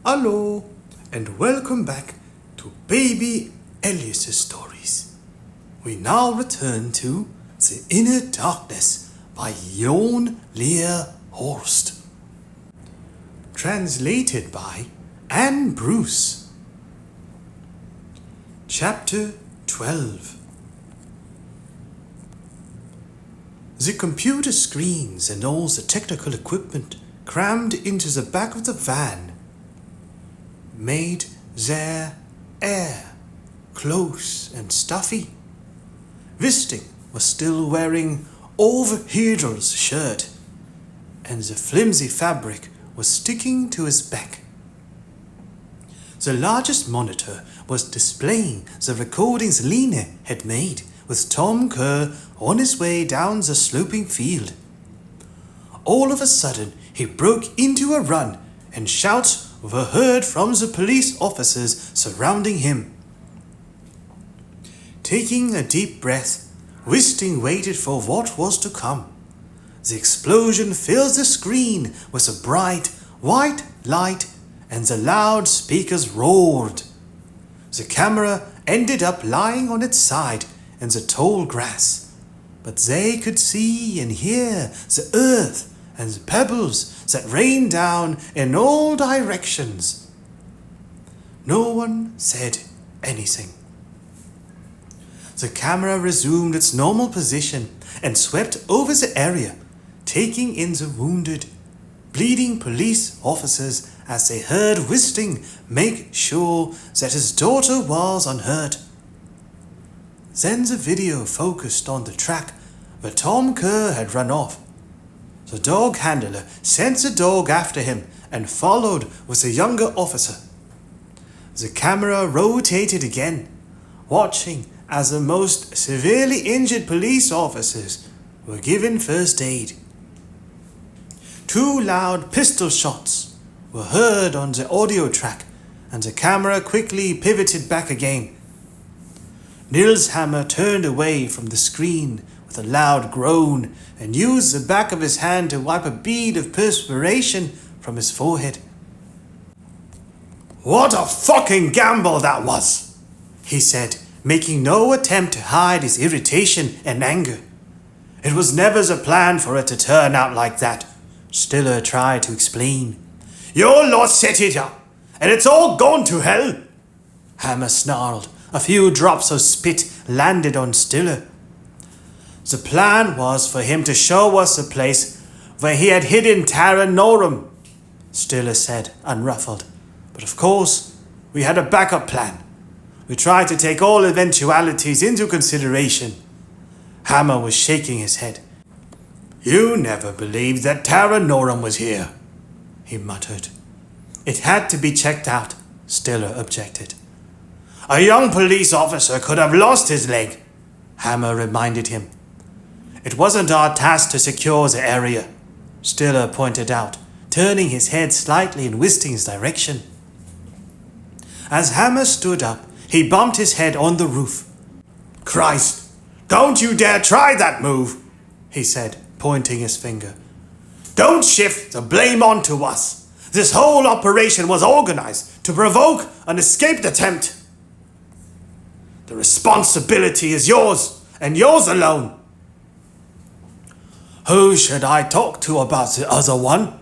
Hello, and welcome back to Baby Elias's stories. We now return to The Inner Darkness by Jørn Lier Horst. Translated by Anne Bruce. Chapter 12. The computer screens and all the technical equipment crammed into the back of the van made their air close and stuffy. Wisting was still wearing overheater's shirt, and the flimsy fabric was sticking to his back. The largest monitor was displaying the recordings Line had made with Tom Kerr on his way down the sloping field. All of a sudden, he broke into a run, and shouts were heard from the police officers surrounding him. Taking a deep breath, Wisting waited for what was to come. The explosion filled the screen with a bright, white light, and the loudspeakers roared. The camera ended up lying on its side in the tall grass, but they could see and hear the earth and the pebbles that rained down in all directions. No one said anything. The camera resumed its normal position and swept over the area, taking in the wounded, bleeding police officers as they heard Wisting make sure that his daughter was unhurt. Then the video focused on the track where Tom Kerr had run off. The dog handler sent the dog after him and followed with the younger officer. The camera rotated again, watching as the most severely injured police officers were given first aid. 2 loud pistol shots were heard on the audio track, and the camera quickly pivoted back again. Nils Hammer turned away from the screen with a loud groan and used the back of his hand to wipe a bead of perspiration from his forehead. "What a fucking gamble that was," he said, making no attempt to hide his irritation and anger. "It was never the plan for it to turn out like that," Stiller tried to explain. "Your lot set it up, and it's all gone to hell," Hammer snarled. A few drops of spit landed on Stiller. "The plan was for him to show us the place where he had hidden Tara Norum," Stiller said, unruffled. "But of course, we had a backup plan. We tried to take all eventualities into consideration." Hammer was shaking his head. "You never believed that Tara Norum was here," he muttered. "It had to be checked out," Stiller objected. "A young police officer could have lost his leg," Hammer reminded him. "It wasn't our task to secure the area," Stiller pointed out, turning his head slightly in Wisting's direction. As Hammer stood up, he bumped his head on the roof. "Christ, don't you dare try that move," he said, pointing his finger. "Don't shift the blame onto us. This whole operation was organized to provoke an escape attempt. The responsibility is yours, and yours alone." "Who should I talk to about the other one?"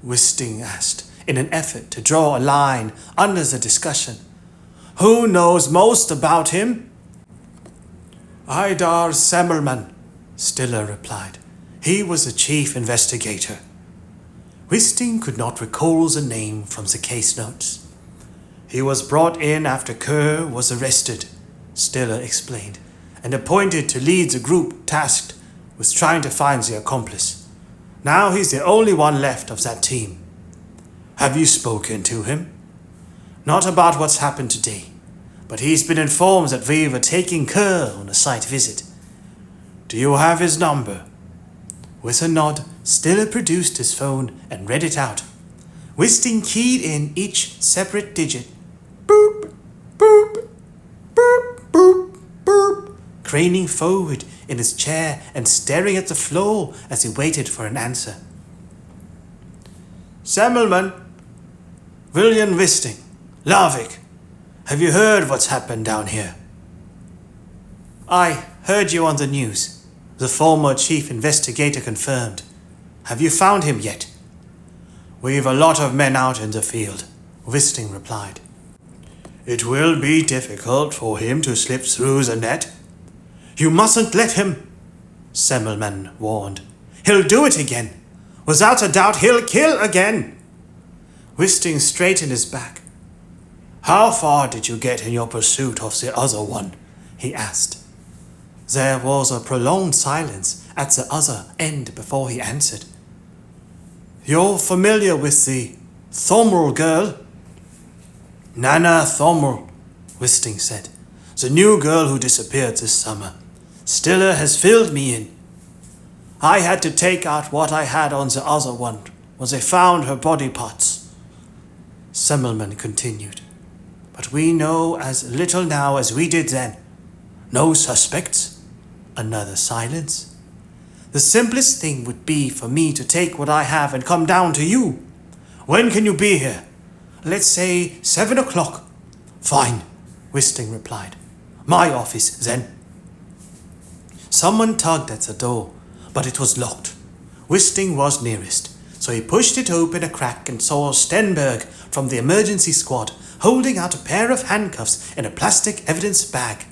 Wisting asked, in an effort to draw a line under the discussion. "Who knows most about him?" "Idar Semmelman," Stiller replied. "He was the chief investigator." Wisting could not recall the name from the case notes. "He was brought in after Kerr was arrested," Stiller explained, "and appointed to lead the group tasked with trying to find the accomplice. Now he's the only one left of that team." "Have you spoken to him?" "Not about what's happened today, but he's been informed that we were taking Kerr on a site visit." "Do you have his number?" With a nod, Stiller produced his phone and read it out. Wisting keyed in each separate digit. Boop, boop, boop, boop, boop, craning forward in his chair and staring at the floor as he waited for an answer. "Semmelman," William Wisting, Larvik, have you heard what's happened down here? I heard you on the news. The former chief investigator confirmed. Have you found him yet? We've a lot of men out in the field, Wisting replied. It will be difficult for him to slip through the net. You mustn't let him, Semmelman warned. He'll do it again. Without a doubt, he'll kill again. Wisting straightened his back. How far did you get in your pursuit of the other one? He asked. There was a prolonged silence at the other end before he answered. You're familiar with the Thomrel girl? Nana Thomrel, Wisting said. The new girl who disappeared this summer. Stiller has filled me in. I had to take out what I had on the other one when they found her body parts. Semmelman continued. But we know as little now as we did then. No suspects. Another silence. The simplest thing would be for me to take what I have and come down to you. When can you be here? Let's say 7 o'clock. Fine, Wisting replied. My office, then. Someone tugged at the door, but it was locked. Wisting was nearest, so he pushed it open a crack and saw Stenberg from the emergency squad holding out a pair of handcuffs in a plastic evidence bag.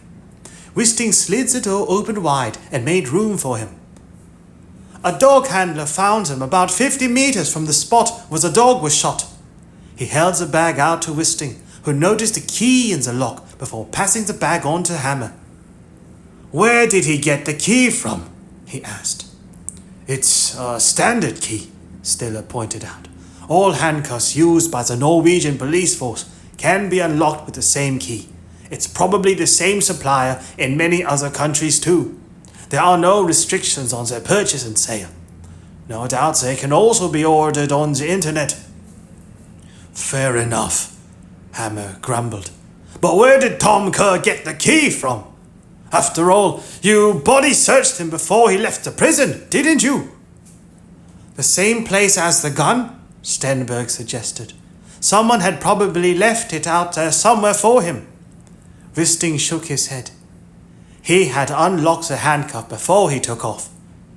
Wisting slid the door open wide and made room for him. A dog handler found him about 50 meters from the spot where the dog was shot. He held the bag out to Wisting, who noticed a key in the lock before passing the bag on to Hammer. Where did he get the key from? He asked. It's a standard key, Stiller pointed out. All handcuffs used by the Norwegian police force can be unlocked with the same key. It's probably the same supplier in many other countries too. There are no restrictions on their purchase and sale. No doubt they can also be ordered on the internet. Fair enough, Hammer grumbled. But where did Tom Kerr get the key from? After all, you body searched him before he left the prison, didn't you? The same place as the gun, Stenberg suggested. Someone had probably left it out there somewhere for him. Wisting shook his head. He had unlocked the handcuff before he took off,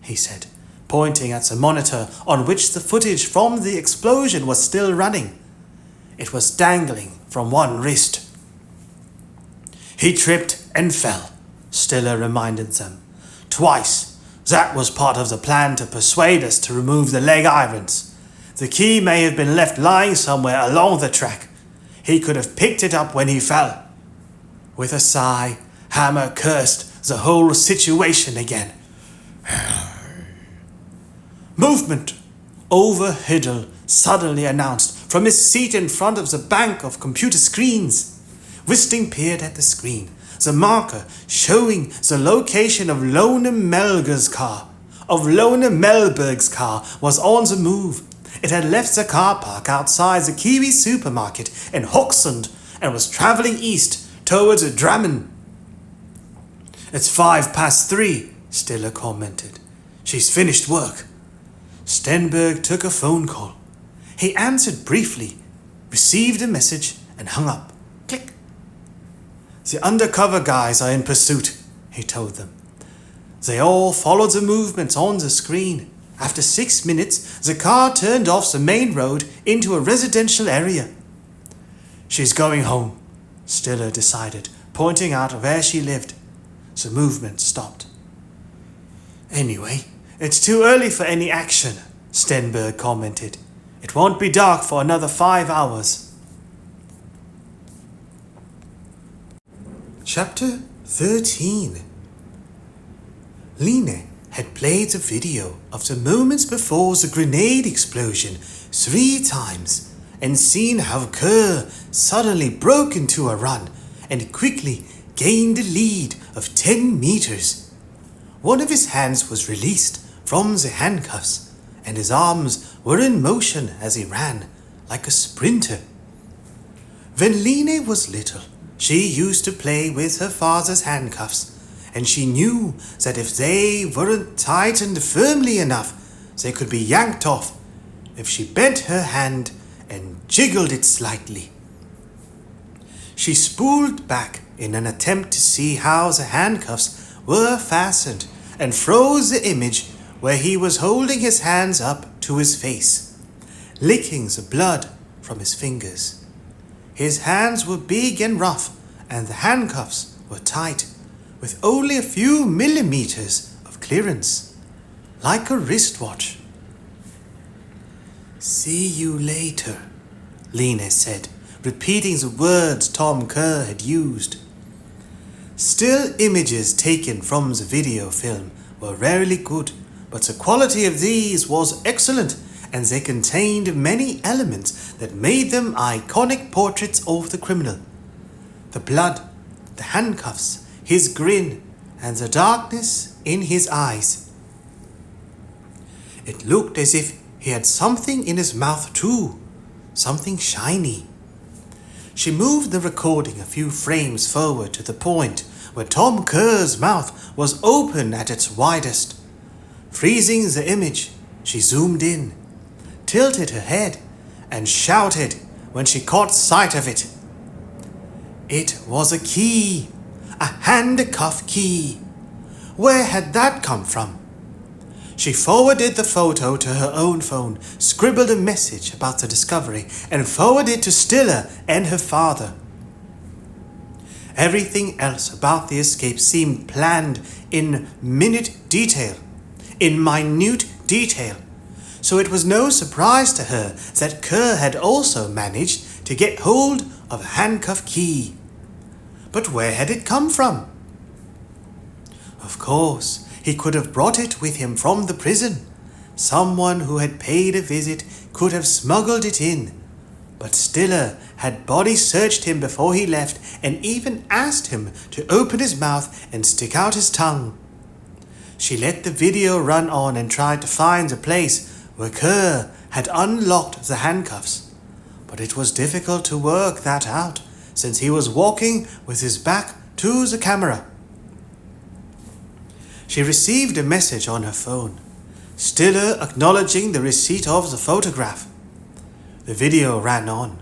he said, pointing at the monitor on which the footage from the explosion was still running. It was dangling from one wrist. He tripped and fell, Stiller reminded them. Twice. That was part of the plan to persuade us to remove the leg irons. The key may have been left lying somewhere along the track. He could have picked it up when he fell. With a sigh, Hammer cursed the whole situation again. Movement! Overhiddle suddenly announced from his seat in front of the bank of computer screens. Wisting peered at the screen, the marker showing the location of Lone Melberg's car. Was on the move. It had left the car park outside the Kiwi supermarket in Hokksund and was travelling east towards Drammen. It's 3:05, Stiller commented. She's finished work. Stenberg took a phone call. He answered briefly, received a message, and hung up. Click. The undercover guys are in pursuit, he told them. They all followed the movements on the screen. After 6 minutes, the car turned off the main road into a residential area. She's going home, Stiller decided, pointing out where she lived. The movement stopped. Anyway, it's too early for any action, Stenberg commented. It won't be dark for another 5 hours. Chapter 13. Line had played the video of the moments before the grenade explosion 3 times and seen how Kerr suddenly broke into a run and quickly gained a lead of 10 meters. One of his hands was released from the handcuffs and his arms were in motion as he ran like a sprinter. When Line was little, she used to play with her father's handcuffs, and she knew that if they weren't tightened firmly enough, they could be yanked off if she bent her hand and jiggled it slightly. She spooled back in an attempt to see how the handcuffs were fastened and froze the image where he was holding his hands up to his face, licking the blood from his fingers. His hands were big and rough, and the handcuffs were tight, with only a few millimeters of clearance, like a wristwatch. "See you later," Lena said, repeating the words Tom Kerr had used. Still images taken from the video film were rarely good, but the quality of these was excellent, and they contained many elements that made them iconic portraits of the criminal. The blood, the handcuffs, his grin, and the darkness in his eyes. It looked as if he had something in his mouth too, something shiny. She moved the recording a few frames forward to the point where Tom Kerr's mouth was open at its widest. Freezing the image, she zoomed in, tilted her head, and shouted when she caught sight of it. It was a key, a handcuff key. Where had that come from? She forwarded the photo to her own phone, scribbled a message about the discovery, and forwarded it to Stiller and her father. Everything else about the escape seemed planned in minute detail, so it was no surprise to her that Kerr had also managed to get hold of a handcuff key. But where had it come from? Of course, he could have brought it with him from the prison. Someone who had paid a visit could have smuggled it in. But Stiller had body searched him before he left and even asked him to open his mouth and stick out his tongue. She let the video run on and tried to find the place where Kerr had unlocked the handcuffs. But it was difficult to work that out, since he was walking with his back to the camera. She received a message on her phone, Stiller acknowledging the receipt of the photograph. The video ran on.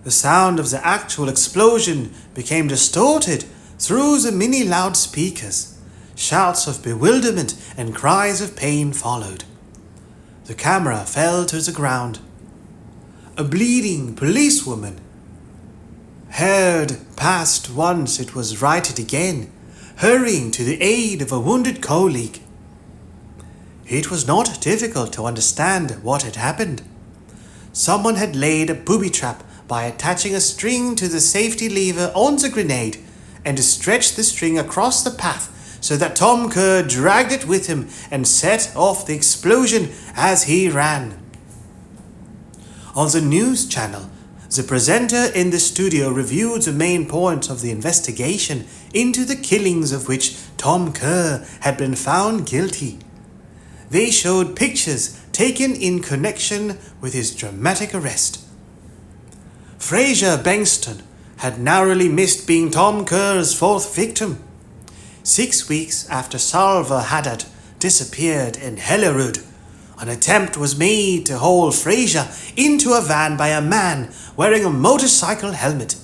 The sound of the actual explosion became distorted through the mini loudspeakers. Shouts of bewilderment and cries of pain followed. The camera fell to the ground. A bleeding policewoman heard past once it was righted again, hurrying to the aid of a wounded colleague. It was not difficult to understand what had happened. Someone had laid a booby trap by attaching a string to the safety lever on the grenade and stretched the string across the path so that Tom Kerr dragged it with him and set off the explosion as he ran. On the news channel, the presenter in the studio reviewed the main points of the investigation into the killings of which Tom Kerr had been found guilty. They showed pictures taken in connection with his dramatic arrest. Fraser Bengston had narrowly missed being Tom Kerr's fourth victim. 6 weeks after Salva Haddad disappeared in Hellerud, an attempt was made to haul Fraser into a van by a man wearing a motorcycle helmet.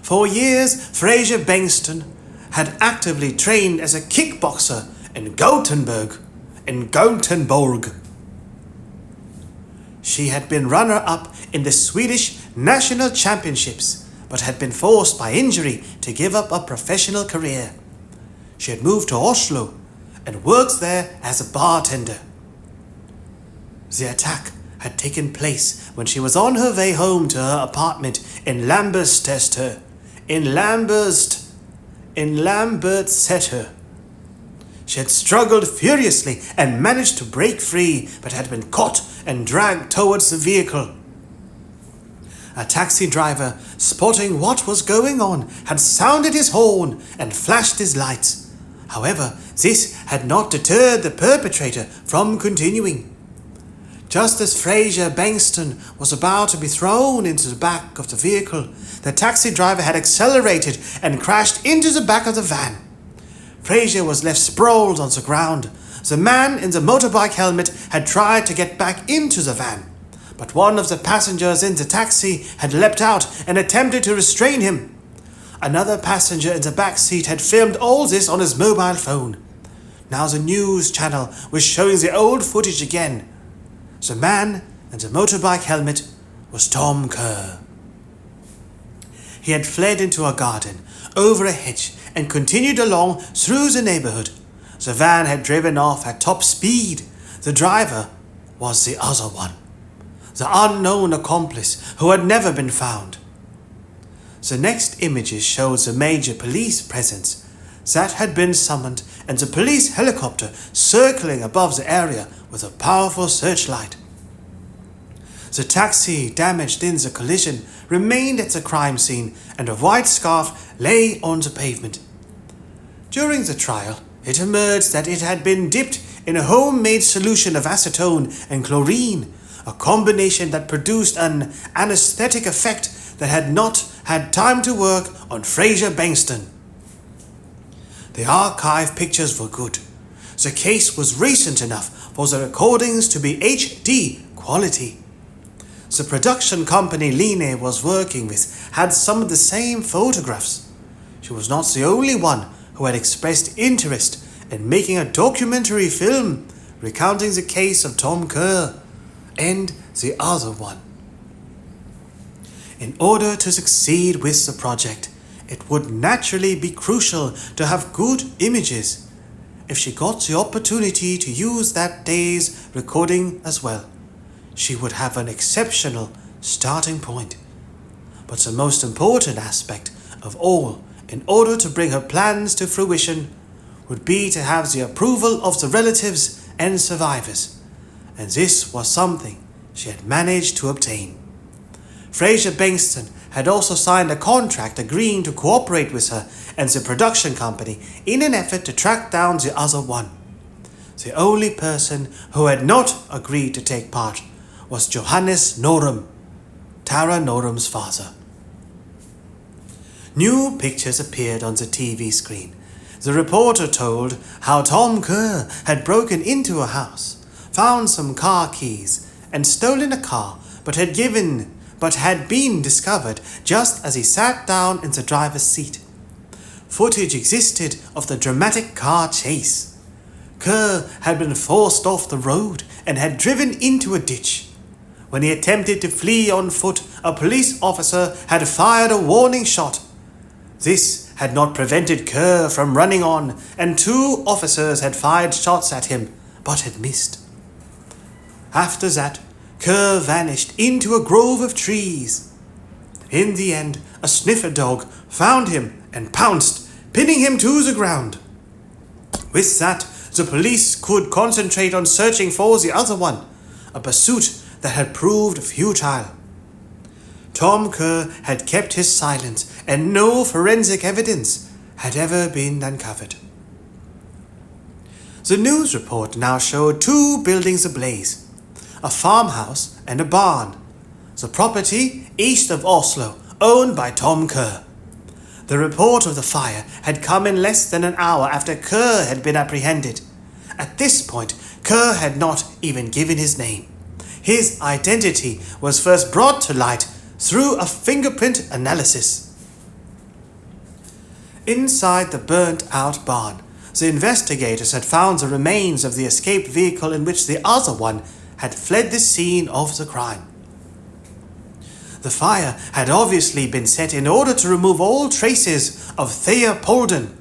For years, Fraser Bengston had actively trained as a kickboxer in Gothenburg. She had been runner-up in the Swedish national championships, but had been forced by injury to give up a professional career. She had moved to Oslo and worked there as a bartender. The attack had taken place when she was on her way home to her apartment in Lambertseter. She had struggled furiously and managed to break free, but had been caught and dragged towards the vehicle. A taxi driver, spotting what was going on, had sounded his horn and flashed his lights. However, this had not deterred the perpetrator from continuing. Just as Fraser Bengston was about to be thrown into the back of the vehicle, the taxi driver had accelerated and crashed into the back of the van. Fraser was left sprawled on the ground. The man in the motorbike helmet had tried to get back into the van, but one of the passengers in the taxi had leapt out and attempted to restrain him. Another passenger in the back seat had filmed all this on his mobile phone. Now the news channel was showing the old footage again. The man in the motorbike helmet was Tom Kerr. He had fled into a garden, over a hedge, and continued along through the neighborhood. The van had driven off at top speed. The driver was the other one, the unknown accomplice who had never been found. The next images showed the major police presence that had been summoned and the police helicopter circling above the area with a powerful searchlight. The taxi damaged in the collision remained at the crime scene and a white scarf lay on the pavement. During the trial, it emerged that it had been dipped in a homemade solution of acetone and chlorine, a combination that produced an anesthetic effect that had not had time to work on Fraser Bankston. The archive pictures were good. The case was recent enough for the recordings to be HD quality. The production company Line was working with had some of the same photographs. She was not the only one who had expressed interest in making a documentary film recounting the case of Tom Kerr and the other one. In order to succeed with the project, it would naturally be crucial to have good images. If she got the opportunity to use that day's recording as well, she would have an exceptional starting point. But the most important aspect of all, in order to bring her plans to fruition, would be to have the approval of the relatives and survivors, and this was something she had managed to obtain. Fraser Bankston had also signed a contract agreeing to cooperate with her and the production company in an effort to track down the other one. The only person who had not agreed to take part was Johannes Norum, Tara Norum's father. New pictures appeared on the TV screen. The reporter told how Tom Kerr had broken into a house, found some car keys, and stolen a car, but had been discovered just as he sat down in the driver's seat. Footage existed of the dramatic car chase. Kerr had been forced off the road and had driven into a ditch. When he attempted to flee on foot, a police officer had fired a warning shot. This had not prevented Kerr from running on, and 2 officers had fired shots at him, but had missed. After that, Kerr vanished into a grove of trees. In the end, a sniffer dog found him and pounced, pinning him to the ground. With that, the police could concentrate on searching for the other one, a pursuit that had proved futile. Tom Kerr had kept his silence, and no forensic evidence had ever been uncovered. The news report now showed 2 buildings ablaze, a farmhouse and a barn, the property east of Oslo, owned by Tom Kerr. The report of the fire had come in less than an hour after Kerr had been apprehended. At this point, Kerr had not even given his name. His identity was first brought to light through a fingerprint analysis. Inside the burnt-out barn, the investigators had found the remains of the escaped vehicle in which the other one had fled the scene of the crime. The fire had obviously been set in order to remove all traces of Thea Polden,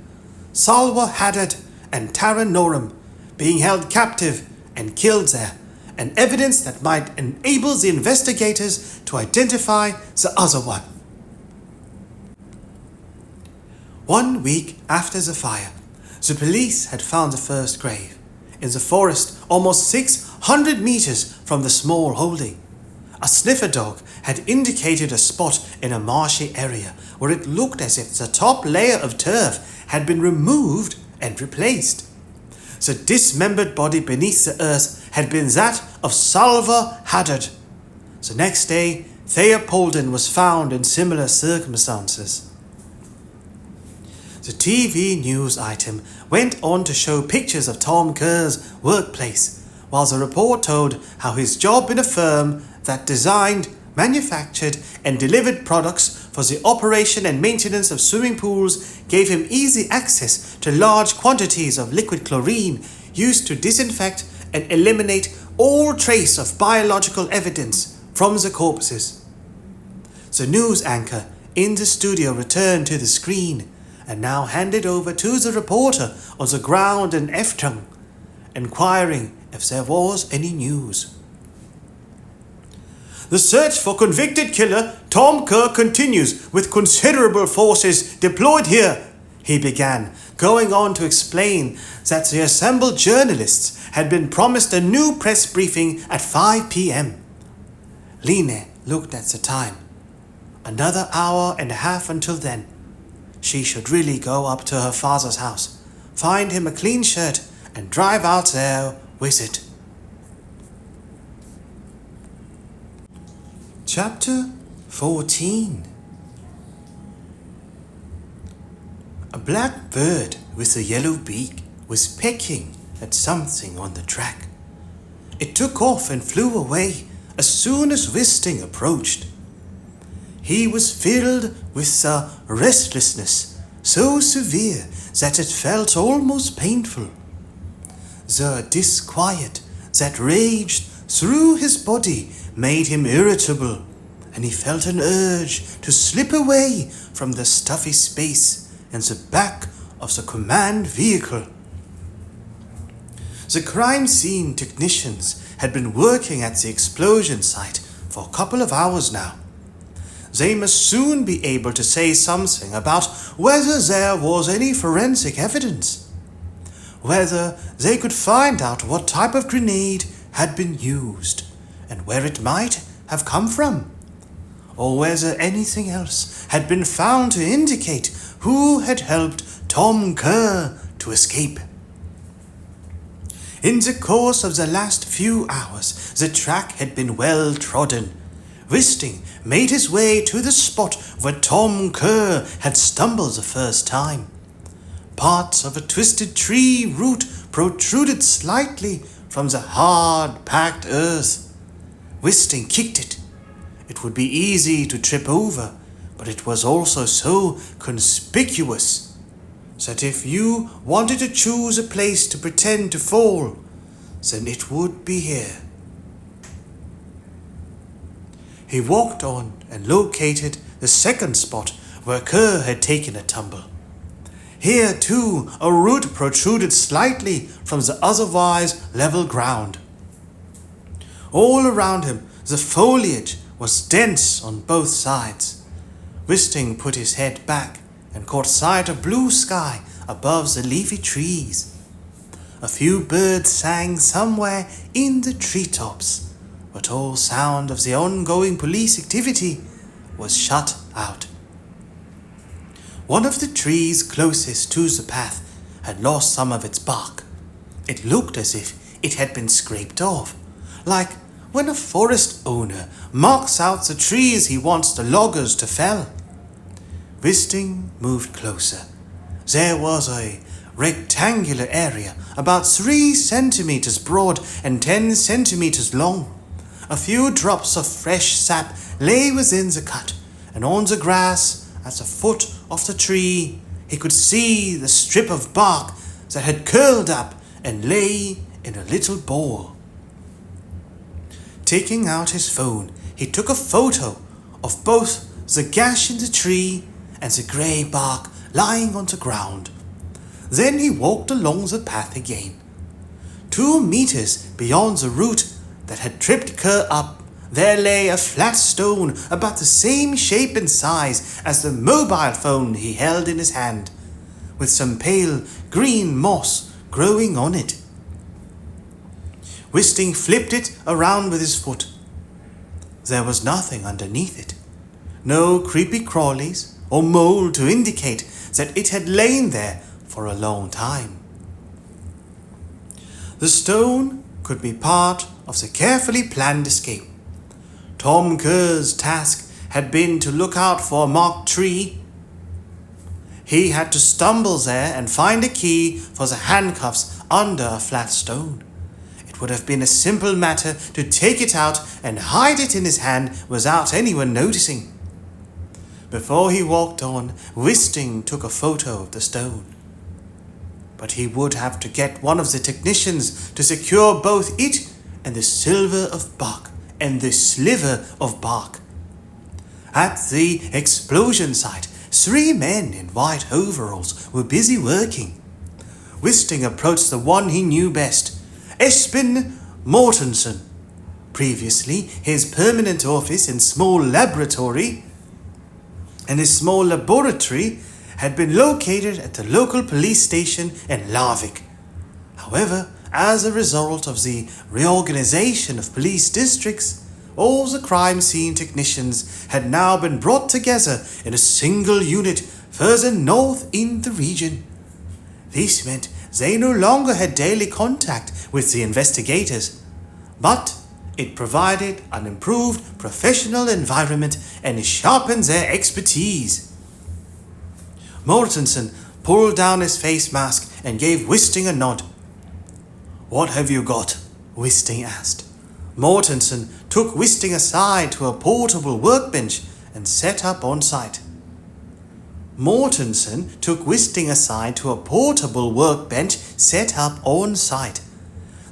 Salwa Haddad, and Tara Norum being held captive and killed there, and evidence that might enable the investigators to identify the other one. 1 week after the fire, the police had found the first grave, in the forest almost 600 meters from the small holding. A sniffer dog had indicated a spot in a marshy area where it looked as if the top layer of turf had been removed and replaced. The dismembered body beneath the earth had been that of Salva Haddad. The next day, Thea Polden was found in similar circumstances. The TV news item went on to show pictures of Tom Kerr's workplace, while the report told how his job in a firm that designed, manufactured and delivered products for the operation and maintenance of swimming pools gave him easy access to large quantities of liquid chlorine used to disinfect and eliminate all trace of biological evidence from the corpses. The news anchor in the studio returned to the screen and now handed over to the reporter on the ground in Eftung, inquiring if there was any news. The search for convicted killer Tom Kerr continues with considerable forces deployed here, he began, going on to explain that the assembled journalists had been promised a new press briefing at 5 p.m. Line looked at the time. Another hour and a half until then. She should really go up to her father's house, find him a clean shirt, and drive out there with it. Chapter 14. A black bird with a yellow beak was pecking at something on the track. It took off and flew away as soon as Wisting approached. He was filled with a restlessness so severe that it felt almost painful. The disquiet that raged through his body made him irritable, and he felt an urge to slip away from the stuffy space in the back of the command vehicle. The crime scene technicians had been working at the explosion site for a couple of hours now. They must soon be able to say something about whether there was any forensic evidence, whether they could find out what type of grenade had been used and where it might have come from, or whether anything else had been found to indicate who had helped Tom Kerr to escape. In the course of the last few hours, the track had been well trodden. Wisting made his way to the spot where Tom Kerr had stumbled the first time. Parts of a twisted tree root protruded slightly from the hard, packed earth. Wisting kicked it. It would be easy to trip over, but it was also so conspicuous that if you wanted to choose a place to pretend to fall, then it would be here. He walked on and located the second spot where Kerr had taken a tumble. Here, too, a root protruded slightly from the otherwise level ground. All around him, the foliage was dense on both sides. Wisting put his head back and caught sight of blue sky above the leafy trees. A few birds sang somewhere in the treetops, but all sound of the ongoing police activity was shut out. One of the trees closest to the path had lost some of its bark. It looked as if it had been scraped off, like when a forest owner marks out the trees he wants the loggers to fell. Wisting moved closer. There was a rectangular area about 3 centimeters broad and 10 centimeters long. A few drops of fresh sap lay within the cut, and on the grass at the foot of the tree he could see the strip of bark that had curled up and lay in a little ball. Taking out his phone, he took a photo of both the gash in the tree and the grey bark lying on the ground. Then he walked along the path again. 2 meters beyond the root that had tripped Kerr up, there lay a flat stone about the same shape and size as the mobile phone he held in his hand, with some pale green moss growing on it. Wisting flipped it around with his foot. There was nothing underneath it. No creepy crawlies or mold to indicate that it had lain there for a long time. The stone could be part of the carefully planned escape. Tom Kerr's task had been to look out for a marked tree. He had to stumble there and find a key for the handcuffs under a flat stone. It It would have been a simple matter to take it out and hide it in his hand without anyone noticing. Before he walked on, Wisting took a photo of the stone. But he would have to get one of the technicians to secure both it and the silver of bark and the sliver of bark. At the explosion site, 3 men in white overalls were busy working. Wisting approached the one he knew best, Espen Mortensen. Previously, his permanent office and small laboratory had been located at the local police station in Larvik. However, as a result of the reorganization of police districts, all the crime scene technicians had now been brought together in a single unit further north in the region. This meant they no longer had daily contact with the investigators, but it provided an improved professional environment and sharpened their expertise. Mortensen pulled down his face mask and gave Wisting a nod. "What have you got?" Wisting asked. Mortensen took Wisting aside to a portable workbench and set up on site.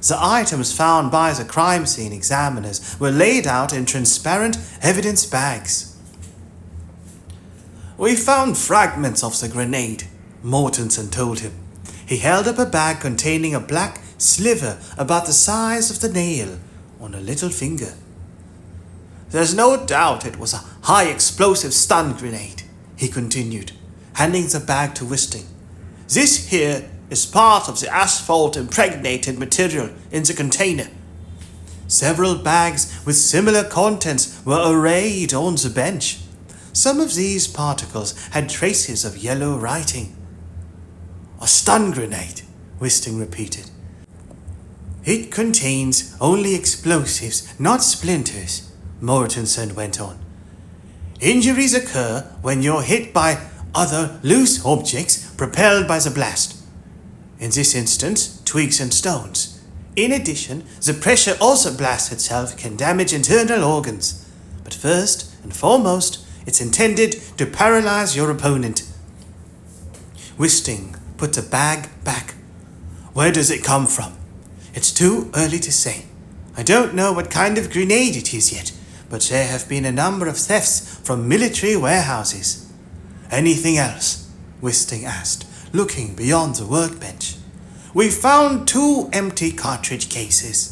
The items found by the crime scene examiners were laid out in transparent evidence bags. "We found fragments of the grenade," Mortensen told him. He held up a bag containing a black sliver about the size of the nail on a little finger. "There's no doubt it was a high-explosive stun grenade," he continued, handing the bag to Wisting. "This here is part of the asphalt-impregnated material in the container." Several bags with similar contents were arrayed on the bench. Some of these particles had traces of yellow writing. "A stun grenade," Wisting repeated. "It contains only explosives, not splinters," Mortensen went on. "Injuries occur when you're hit by other loose objects propelled by the blast. In this instance, twigs and stones. In addition, the pressure of the blast itself can damage internal organs. But first and foremost, it's intended to paralyze your opponent." Wisting put the bag back. "Where does it come from?" "It's too early to say. I don't know what kind of grenade it is yet, but there have been a number of thefts from military warehouses." "Anything else?" Wisting asked, looking beyond the workbench. "We found 2 empty cartridge cases,"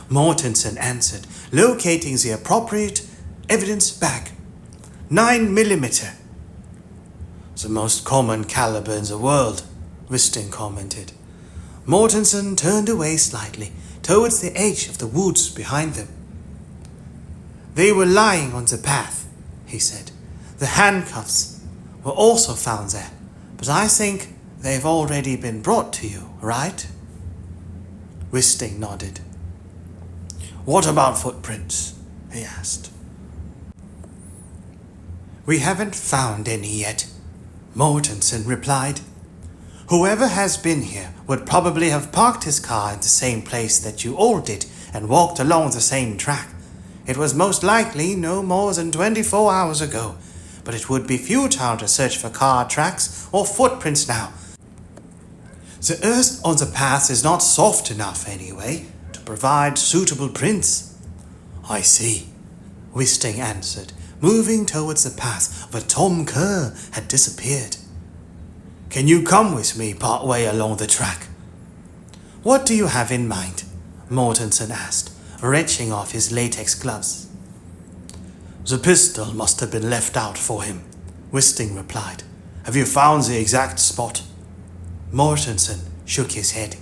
Mortensen answered, locating the appropriate evidence bag. 9mm. "The most common caliber in the world," Wisting commented. Mortensen turned away slightly, towards the edge of the woods behind them. "They were lying on the path," he said. "The handcuffs were also found there, but I think they've already been brought to you, right?" Wisting nodded. "What about footprints?" he asked. "We haven't found any yet," Mortensen replied. "Whoever has been here would probably have parked his car at the same place that you all did and walked along the same track. It was most likely no more than 24 hours ago, but it would be futile to search for car tracks or footprints now. The earth on the path is not soft enough anyway to provide suitable prints." "I see," Wisting answered, moving towards the path where Tom Kerr had disappeared. "Can you come with me part way along the track?" "What do you have in mind?" Mortensen asked, wrenching off his latex gloves. "The pistol must have been left out for him," Wisting replied. "Have you found the exact spot?" Mortensen shook his head.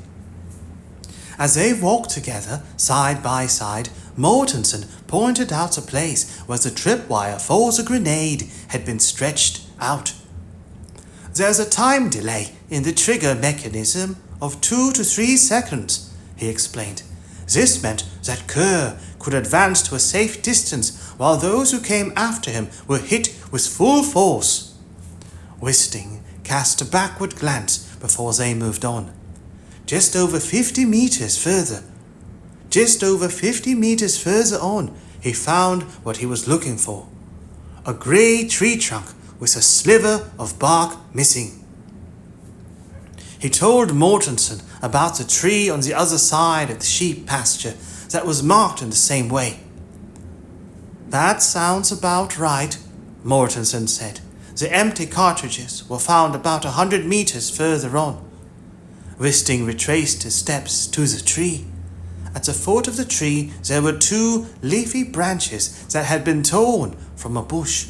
As they walked together, side by side, Mortensen pointed out the place where the tripwire for the grenade had been stretched out. "There's a time delay in the trigger mechanism of 2 to 3 seconds, he explained. This meant that Kerr could advance to a safe distance while those who came after him were hit with full force. Wisting cast a backward glance before they moved on. Just over 50 meters further Just over 50 meters further on, he found what he was looking for. A grey tree trunk with a sliver of bark missing. He told Mortensen about the tree on the other side of the sheep pasture that was marked in the same way. "That sounds about right," Mortensen said. "The empty cartridges were found about 100 meters further on." Wisting retraced his steps to the tree. At the foot of the tree there were 2 leafy branches that had been torn from a bush.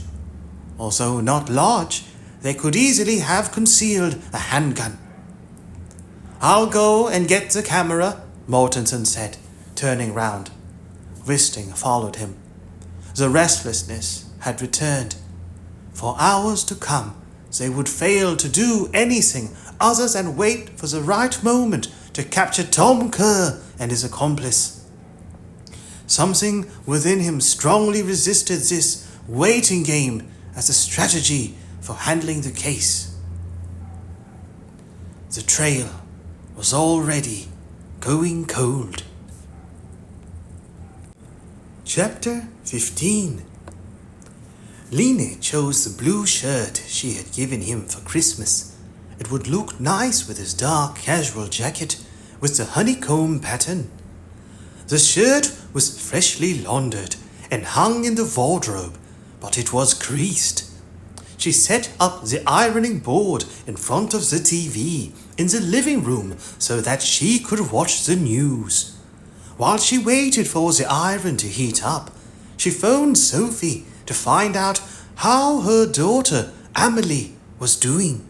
Although not large, they could easily have concealed a handgun. "I'll go and get the camera," Mortensen said, turning round. Wisting followed him. The restlessness had returned. For hours to come, they would fail to do anything other than wait for the right moment to capture Tom Kerr and his accomplice. Something within him strongly resisted this waiting game as a strategy for handling the case. The trail was already going cold. Chapter 15. Line chose the blue shirt she had given him for Christmas. It would look nice with his dark casual jacket with the honeycomb pattern. The shirt was freshly laundered and hung in the wardrobe, but it was creased. She set up the ironing board in front of the TV in the living room so that she could watch the news. While she waited for the iron to heat up, she phoned Sophie to find out how her daughter, Amelie, was doing.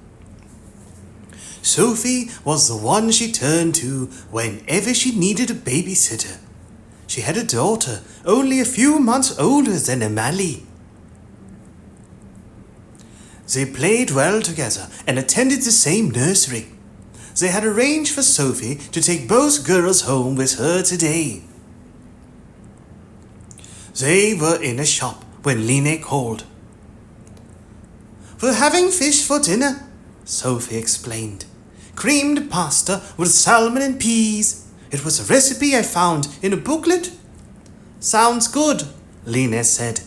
Sophie was the one she turned to whenever she needed a babysitter. She had a daughter only a few months older than Amelie. They played well together and attended the same nursery. They had arranged for Sophie to take both girls home with her today. They were in a shop when Line called. "We're having fish for dinner," Sophie explained. "Creamed pasta with salmon and peas. It was a recipe I found in a booklet." "Sounds good," Line said.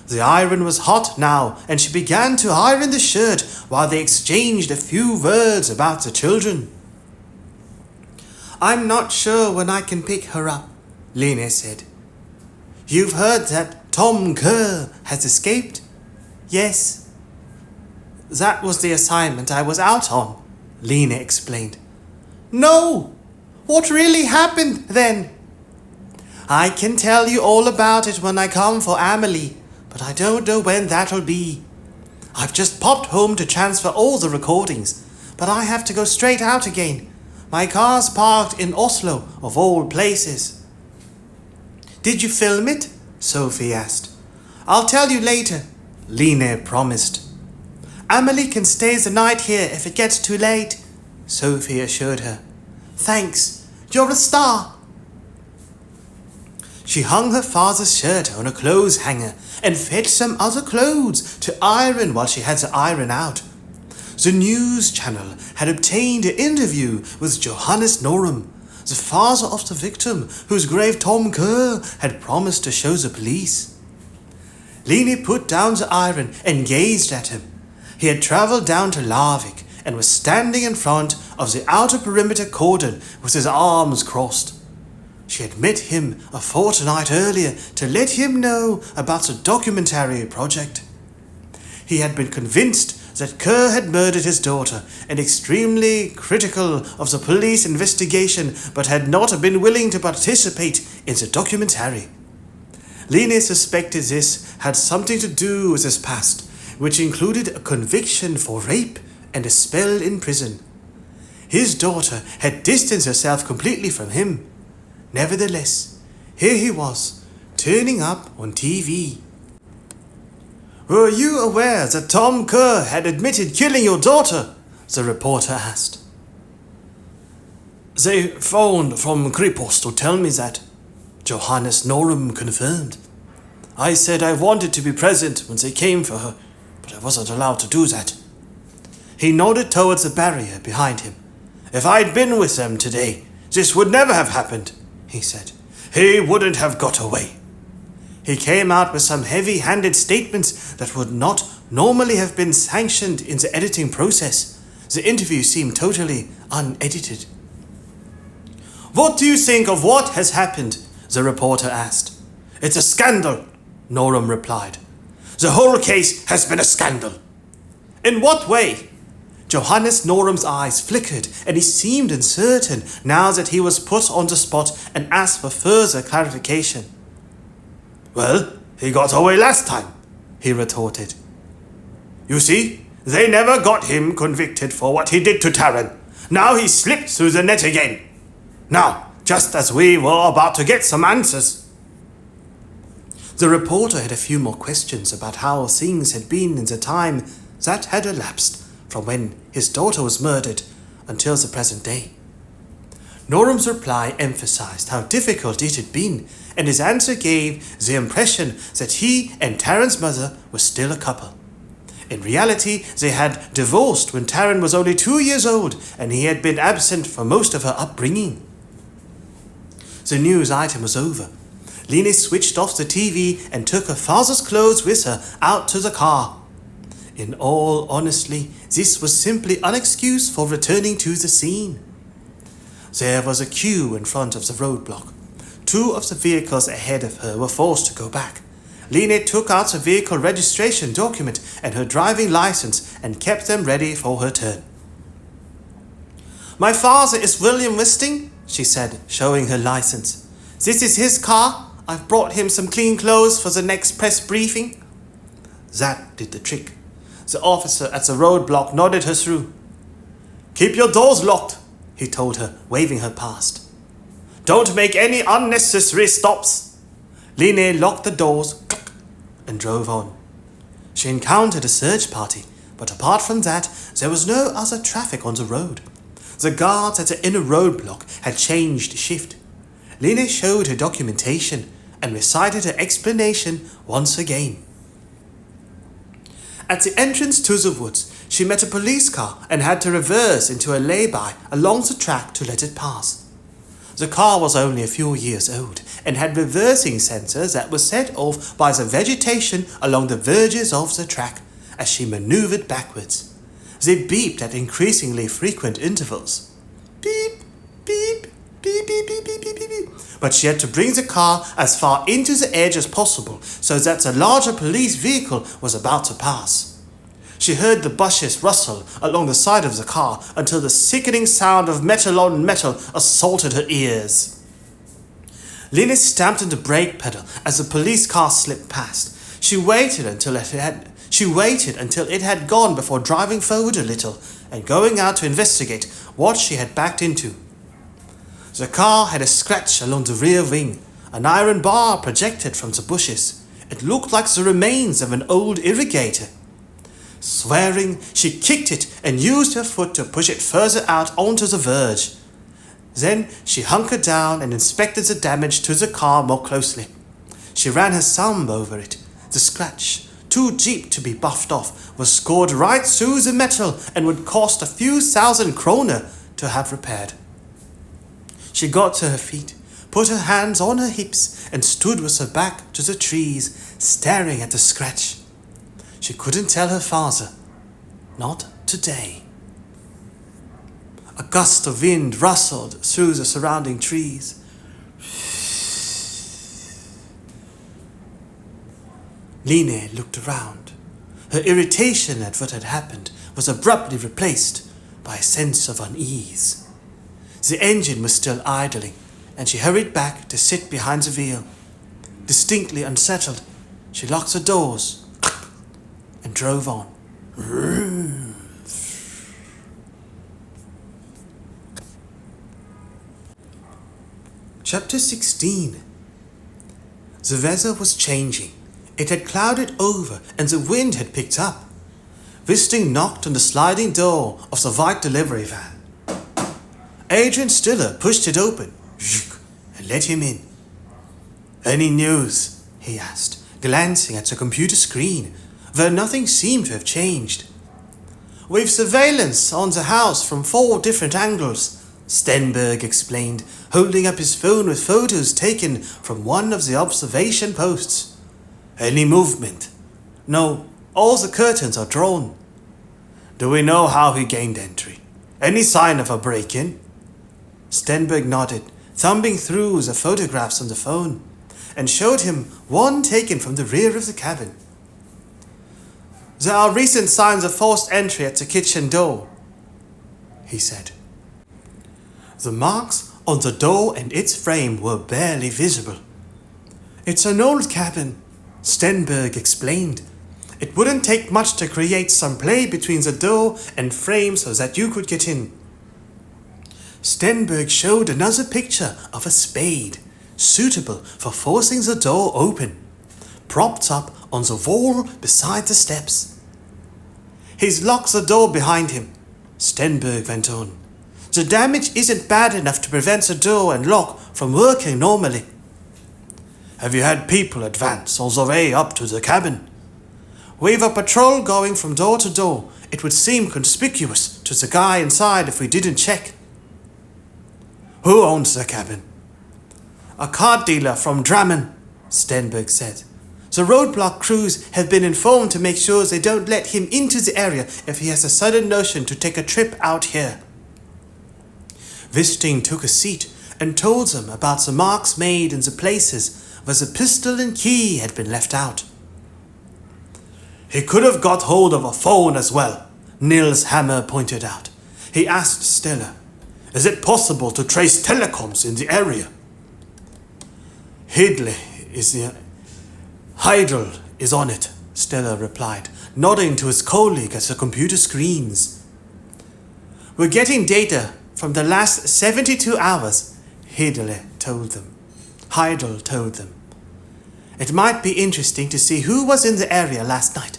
The iron was hot now, and she began to iron the shirt while they exchanged a few words about the children. "I'm not sure when I can pick her up," Line said. "You've heard that Tom Kerr has escaped?" "Yes." "That was the assignment I was out on," Line explained. "No! What really happened then?" "I can tell you all about it when I come for Amelie, but I don't know when that'll be. I've just popped home to transfer all the recordings, but I have to go straight out again. My car's parked in Oslo, of all places." "Did you film it?" Sophie asked. "I'll tell you later," Line promised. "Amelie can stay the night here if it gets too late," Sophie assured her. "Thanks, you're a star." She hung her father's shirt on a clothes hanger and fetched some other clothes to iron while she had the iron out. The news channel had obtained an interview with Johannes Norum, the father of the victim whose grave Tom Kerr had promised to show the police. Line put down the iron and gazed at him. He had travelled down to Larvik and was standing in front of the outer perimeter cordon with his arms crossed. She had met him a fortnight earlier to let him know about the documentary project. He had been convinced that Kerr had murdered his daughter and extremely critical of the police investigation, but had not been willing to participate in the documentary. Line suspected this had something to do with his past, which included a conviction for rape and a spell in prison. His daughter had distanced herself completely from him. Nevertheless, here he was, turning up on TV. "Were you aware that Tom Kerr had admitted killing your daughter?" the reporter asked. "They phoned from Kripos to tell me that," Johannes Norum confirmed. "I said I wanted to be present when they came for her, but I wasn't allowed to do that." He nodded towards the barrier behind him. "If I'd been with them today, this would never have happened," he said. he wouldn't have got away. He came out with some heavy-handed statements that would not normally have been sanctioned in the editing process. The interview seemed totally unedited. "What do you think of what has happened?" the reporter asked. "It's a scandal," Norum replied. "The whole case has been a scandal." "In what way?" Johannes Norum's eyes flickered, and he seemed uncertain now that he was put on the spot and asked for further clarification. "Well, he got away last time," he retorted. "You see, they never got him convicted for what he did to Taran. Now he slipped through the net again. Now, just as we were about to get some answers." The reporter had a few more questions about how things had been in the time that had elapsed from when his daughter was murdered until the present day. Norum's reply emphasized how difficult it had been, and his answer gave the impression that he and Taran's mother were still a couple. In reality, they had divorced when Taran was only 2 years old, and he had been absent for most of her upbringing. The news item was over. Line switched off the TV and took her father's clothes with her out to the car. In all honesty, this was simply an excuse for returning to the scene. There was a queue in front of the roadblock. 2 of the vehicles ahead of her were forced to go back. Line took out the vehicle registration document and her driving license and kept them ready for her turn. "My father is William Wisting," she said, showing her license. "This is his car. I've brought him some clean clothes for the next press briefing." That did the trick. The officer at the roadblock nodded her through. "Keep your doors locked," he told her, waving her past. "Don't make any unnecessary stops." Line locked the doors and drove on. She encountered a search party, but apart from that, there was no other traffic on the road. The guards at the inner roadblock had changed shift. Line showed her documentation and recited her explanation once again. At the entrance to the woods, she met a police car and had to reverse into a lay-by along the track to let it pass. The car was only a few years old and had reversing sensors that were set off by the vegetation along the verges of the track as she maneuvered backwards. They beeped at increasingly frequent intervals. Beep, beep, beep, beep, beep, beep, beep, beep, beep. But she had to bring the car as far into the edge as possible so that the larger police vehicle was about to pass. She heard the bushes rustle along the side of the car until the sickening sound of metal on metal assaulted her ears. Line stamped on the brake pedal as the police car slipped past. She waited until it had gone before driving forward a little and going out to investigate what she had backed into. The car had a scratch along the rear wing. An iron bar projected from the bushes. It looked like the remains of an old irrigator. Swearing, she kicked it and used her foot to push it further out onto the verge. Then she hunkered down and inspected the damage to the car more closely. She ran her thumb over it. The scratch, too deep to be buffed off, was scored right through the metal and would cost a few thousand kroner to have repaired. She got to her feet, put her hands on her hips, and stood with her back to the trees, staring at the scratch. She couldn't tell her father. Not today. A gust of wind rustled through the surrounding trees. Line looked around. Her irritation at what had happened was abruptly replaced by a sense of unease. The engine was still idling, and she hurried back to sit behind the wheel. Distinctly unsettled, she locked the doors and drove on. Chapter 16. The weather was changing. It had clouded over and the wind had picked up. Wisting knocked on the sliding door of the white delivery van. Adrian Stiller pushed it open and let him in. "Any news?" he asked, glancing at the computer screen, where nothing seemed to have changed. "We've surveillance on the house from 4 different angles," Stenberg explained, holding up his phone with photos taken from one of the observation posts. Any movement? No, all the curtains are drawn. Do we know how he gained entry? Any sign of a break-in? Stenberg nodded, thumbing through the photographs on the phone, and showed him one taken from the rear of the cabin. There are recent signs of forced entry at the kitchen door, he said. The marks on the door and its frame were barely visible. It's an old cabin, Stenberg explained. It wouldn't take much to create some play between the door and frame so that you could get in. Stenberg showed another picture of a spade, suitable for forcing the door open, propped up on the wall beside the steps. He's locked the door behind him, Stenberg went on. The damage isn't bad enough to prevent the door and lock from working normally. Have you had people advance all the way up to the cabin? We've a patrol going from door to door. It would seem conspicuous to the guy inside if we didn't check. Who owns the cabin? A card dealer from Drammen, Stenberg said. The roadblock crews have been informed to make sure they don't let him into the area if he has a sudden notion to take a trip out here. Wisting took a seat and told them about the marks made in the places where the pistol and key had been left out. He could have got hold of a phone as well, Nils Hammer pointed out. He asked Stella, is it possible to trace telecoms in the area? Heidel is on it, Stella replied, nodding to his colleague at the computer screens. We're getting data from the last 72 hours, Heidel told them. It might be interesting to see who was in the area last night.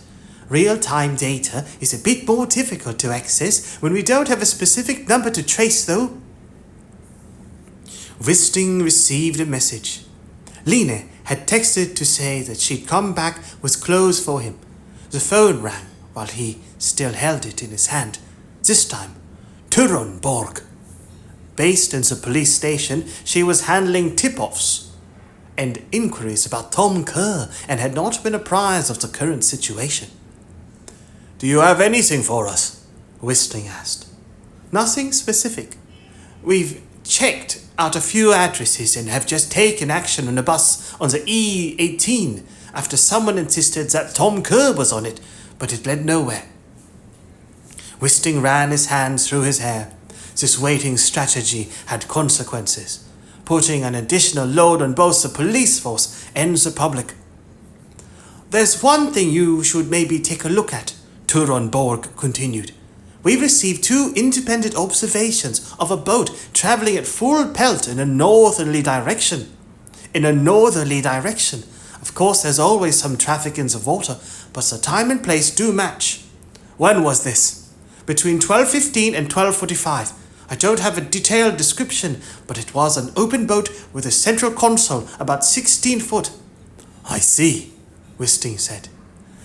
Real-time data is a bit more difficult to access when we don't have a specific number to trace, though. Wisting received a message. Line had texted to say that she'd come back with clothes for him. The phone rang while he still held it in his hand. This time, Turonborg. Based in the police station, she was handling tip-offs and inquiries about Tom Kerr and had not been apprised of the current situation. Do you have anything for us? Wisting asked. Nothing specific. We've checked out a few addresses and have just taken action on a bus on the E18 after someone insisted that Tom Kerr was on it, but it led nowhere. Wisting ran his hands through his hair. This waiting strategy had consequences, putting an additional load on both the police force and the public. There's one thing you should maybe take a look at, Turonborg continued. We've received 2 independent observations of a boat traveling at full pelt in a northerly direction. Of course, there's always some traffic in the water, but the time and place do match. When was this? Between 12:15 and 12:45. I don't have a detailed description, but it was an open boat with a central console about 16 foot. I see, Wisting said.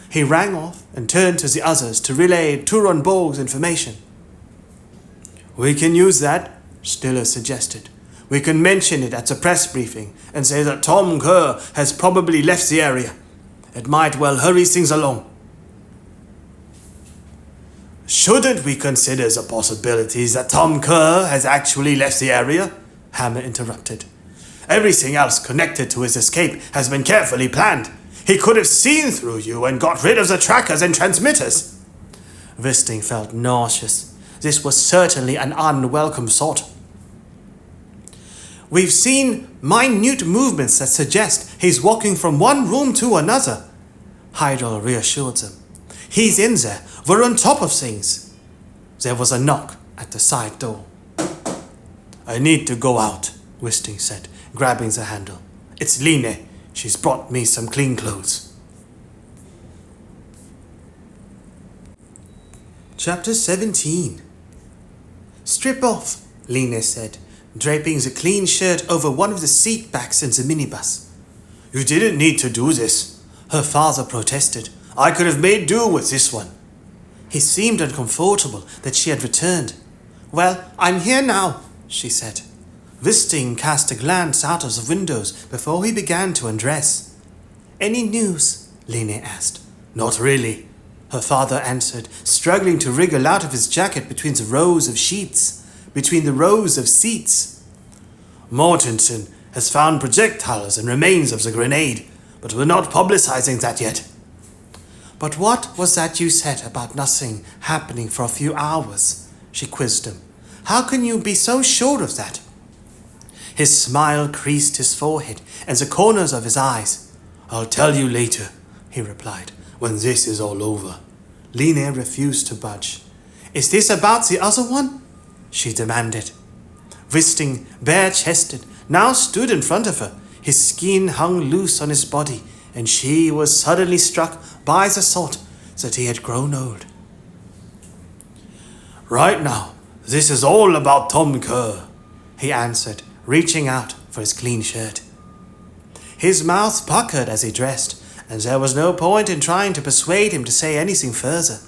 He rang off and turned to the others to relay Turonborg's information. We can use that, Stiller suggested. We can mention it at the press briefing and say that Tom Kerr has probably left the area. It might well hurry things along. Shouldn't we consider the possibilities that Tom Kerr has actually left the area? Hammer interrupted. Everything else connected to his escape has been carefully planned. He could have seen through you and got rid of the trackers and transmitters. Wisting felt nauseous. This was certainly an unwelcome thought. We've seen minute movements that suggest he's walking from one room to another, Heidel reassured them. He's in there. We're on top of things. There was a knock at the side door. I need to go out, Wisting said, grabbing the handle. It's Line. She's brought me some clean clothes. Chapter 17. Strip off, Line said, draping the clean shirt over one of the seat backs in the minibus. You didn't need to do this, her father protested. I could have made do with this one. He seemed uncomfortable that she had returned. Well, I'm here now, she said. Wisting cast a glance out of the windows before he began to undress. Any news? Lier asked. Not really, her father answered, struggling to wriggle out of his jacket between the rows of seats. Mortensen has found projectiles and remains of the grenade, but we're not publicizing that yet. But what was that you said about nothing happening for a few hours? She quizzed him. How can you be so sure of that? His smile creased his forehead and the corners of his eyes. I'll tell you later, he replied, when this is all over. Lier refused to budge. Is this about the other one? She demanded. Wisting, bare-chested, now stood in front of her. His skin hung loose on his body, and she was suddenly struck by the thought that he had grown old. Right now, this is all about Tom Kerr, he answered, reaching out for his clean shirt. His mouth puckered as he dressed, and there was no point in trying to persuade him to say anything further.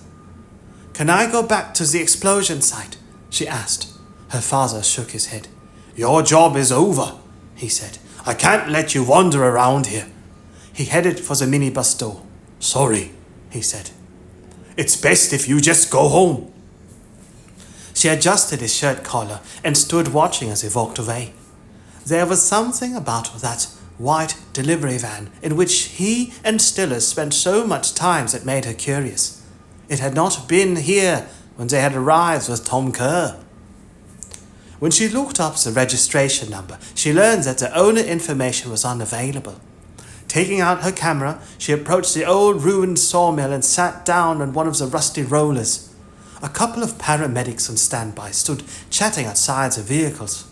Can I go back to the explosion site? She asked. Her father shook his head. Your job is over, he said. I can't let you wander around here. He headed for the minibus door. Sorry, he said. It's best if you just go home. She adjusted his shirt collar and stood watching as he walked away. There was something about that white delivery van in which he and Stiller spent so much time that made her curious. It had not been here when they had arrived with Tom Kerr. When she looked up the registration number, she learned that the owner information was unavailable. Taking out her camera, she approached the old ruined sawmill and sat down on one of the rusty rollers. A couple of paramedics on standby stood chatting outside the vehicles.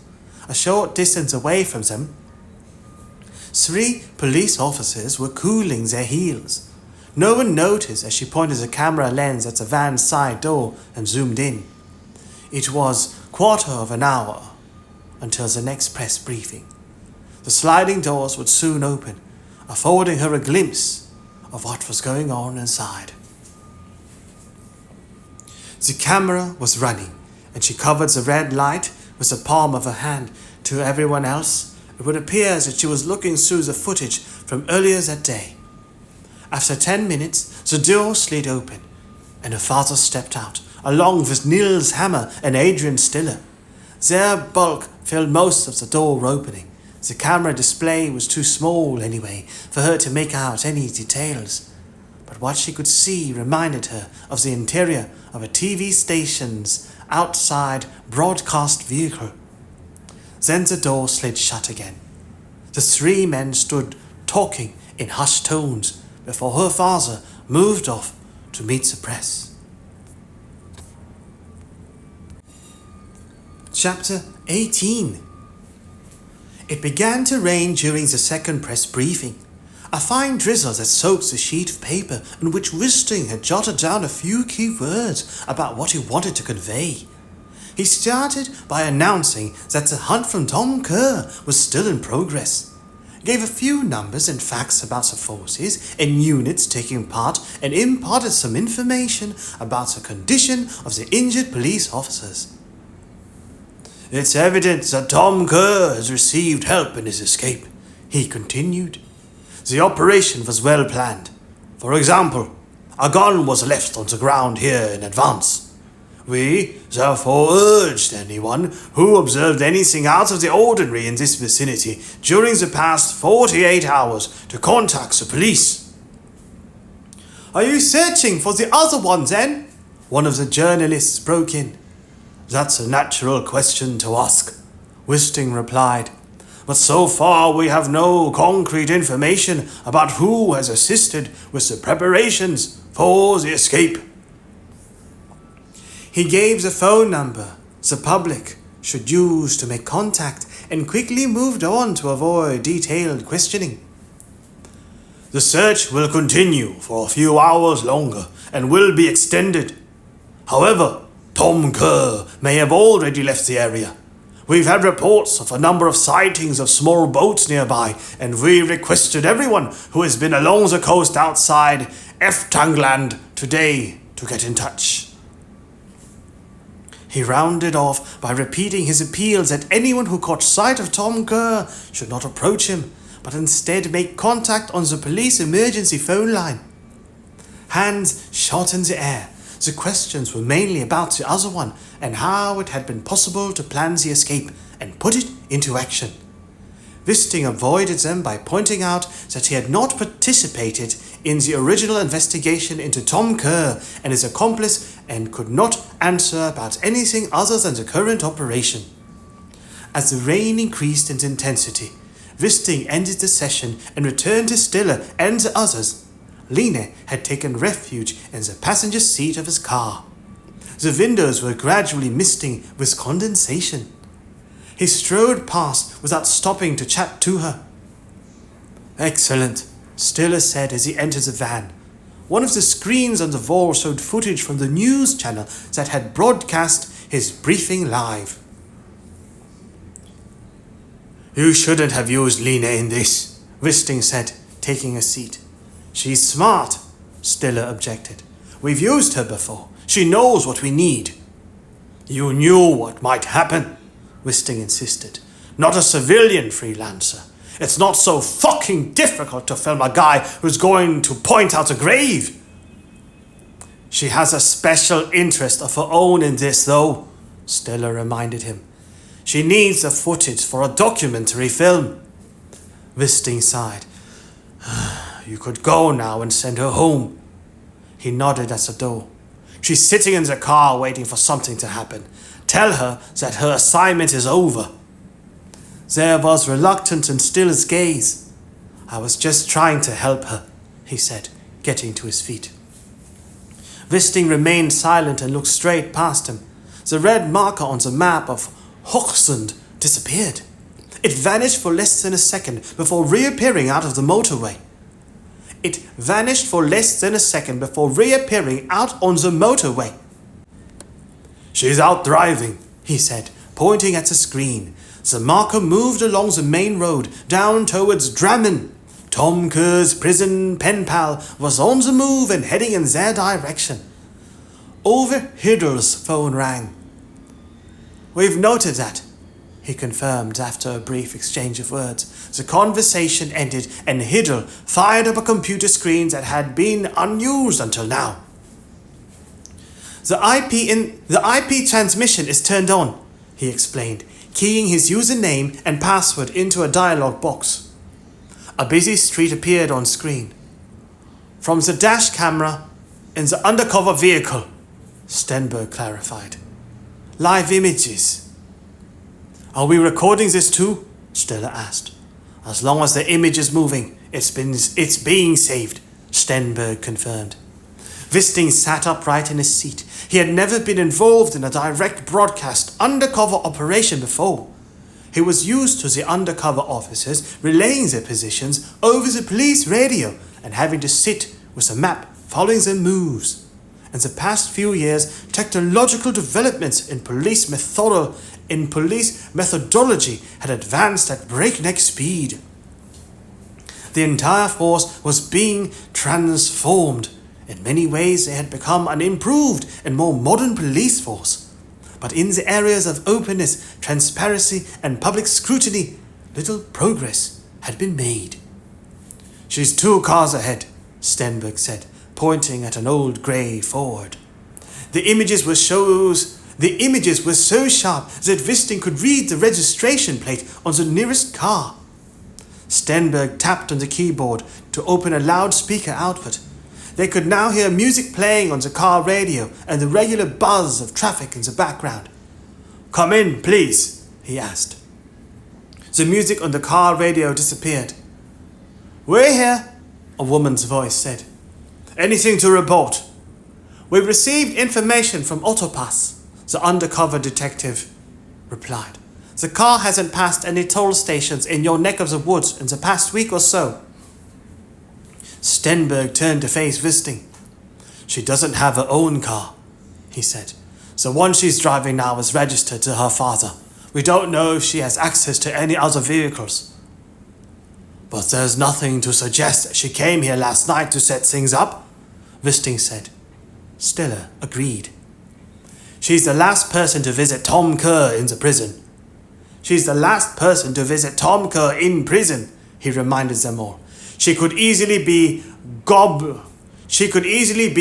A short distance away from them, 3 police officers were cooling their heels. No one noticed as she pointed the camera lens at the van's side door and zoomed in. It was 1/4 hour until the next press briefing. The sliding doors would soon open, affording her a glimpse of what was going on inside. The camera was running, and she covered the red light with the palm of her hand. To everyone else, it would appear that she was looking through the footage from earlier that day. After 10 minutes, the door slid open, and her father stepped out, along with Niels Hammer and Adrian Stiller. Their bulk filled most of the door opening. The camera display was too small anyway for her to make out any details, but what she could see reminded her of the interior of a TV station's outside broadcast vehicle. Then the door slid shut again. The 3 men stood talking in hushed tones before her father moved off to meet the press. Chapter 18. It began to rain during the second press briefing. A fine drizzle that soaked the sheet of paper on which Wisting had jotted down a few key words about what he wanted to convey. He started by announcing that the hunt from Tom Kerr was still in progress, gave a few numbers and facts about the forces and units taking part, and imparted some information about the condition of the injured police officers. It's evident that Tom Kerr has received help in his escape, he continued. The operation was well planned. For example, a gun was left on the ground here in advance. We, therefore, urged anyone who observed anything out of the ordinary in this vicinity during the past 48 hours to contact the police. Are you searching for the other one then? One of the journalists broke in. That's a natural question to ask, Wisting replied. But so far we have no concrete information about who has assisted with the preparations for the escape. He gave the phone number the public should use to make contact and quickly moved on to avoid detailed questioning. The search will continue for a few hours longer and will be extended. However, Tom Kerr may have already left the area. We've had reports of a number of sightings of small boats nearby, and we requested everyone who has been along the coast outside Eftangland today to get in touch. He rounded off by repeating his appeals that anyone who caught sight of Tom Kerr should not approach him, but instead make contact on the police emergency phone line. Hands shot in the air. The questions were mainly about the other one and how it had been possible to plan the escape and put it into action. Wisting avoided them by pointing out that he had not participated in the original investigation into Tom Kerr and his accomplice and could not answer about anything other than the current operation. As the rain increased in intensity, Wisting ended the session and returned to Stiller and the others. Lier had taken refuge in the passenger seat of his car. The windows were gradually misting with condensation. He strode past without stopping to chat to her. "Excellent," Stiller said as he entered the van. One of the screens on the wall showed footage from the news channel that had broadcast his briefing live. "You shouldn't have used Lier in this," Wisting said, taking a seat. "She's smart," Stiller objected. "We've used her before. She knows what we need." "You knew what might happen," Wisting insisted. "Not a civilian freelancer. It's not so fucking difficult to film a guy who's going to point out a grave." "She has a special interest of her own in this, though," Stiller reminded him. "She needs the footage for a documentary film." Wisting sighed. "You could go now and send her home." He nodded at the door. "She's sitting in the car waiting for something to happen. Tell her that her assignment is over." There was reluctance in Stiller's gaze. "I was just trying to help her," he said, getting to his feet. Wisting remained silent and looked straight past him. The red marker on the map of Hochsund disappeared. It vanished for less than a second before reappearing out of the motorway. "She's out driving," he said, pointing at the screen. The marker moved along the main road, down towards Drammen. Tom Kerr's prison pen pal was on the move and heading in their direction. Over Hiddel's phone rang. "We've noted that," he confirmed after a brief exchange of words. The conversation ended and Hiddel fired up a computer screen that had been unused until now. The IP transmission is turned on," he explained, keying his username and password into a dialog box. A busy street appeared on screen. "From the dash camera in the undercover vehicle," Stenberg clarified. "Live images." "Are we recording this too?" Stiller asked. "As long as the image is moving, it's being saved," Stenberg confirmed. Wisting sat upright in his seat. He had never been involved in a direct broadcast undercover operation before. He was used to the undercover officers relaying their positions over the police radio and having to sit with a map following their moves. In the past few years, technological developments in police methodology had advanced at breakneck speed. The entire force was being transformed. In many ways, they had become an improved and more modern police force. But in the areas of openness, transparency, and public scrutiny, little progress had been made. "She's 2 cars ahead," Stenberg said, pointing at an old grey Ford. The images were so sharp that Wisting could read the registration plate on the nearest car. Stenberg tapped on the keyboard to open a loudspeaker output. They could now hear music playing on the car radio and the regular buzz of traffic in the background. "Come in, please," he asked. The music on the car radio disappeared. "We're here," a woman's voice said. "Anything to report?" "We received information from Autopass," the undercover detective replied. "The car hasn't passed any toll stations in your neck of the woods in the past week or so." Stenberg turned to face Wisting. "She doesn't have her own car," he said. "The one she's driving now is registered to her father. We don't know if she has access to any other vehicles." "But there's nothing to suggest that she came here last night to set things up," Wisting said. Stiller agreed. She's the last person to visit Tom Kerr in the prison. She's the last person to visit Tom Kerr in prison, he reminded them all. She could easily be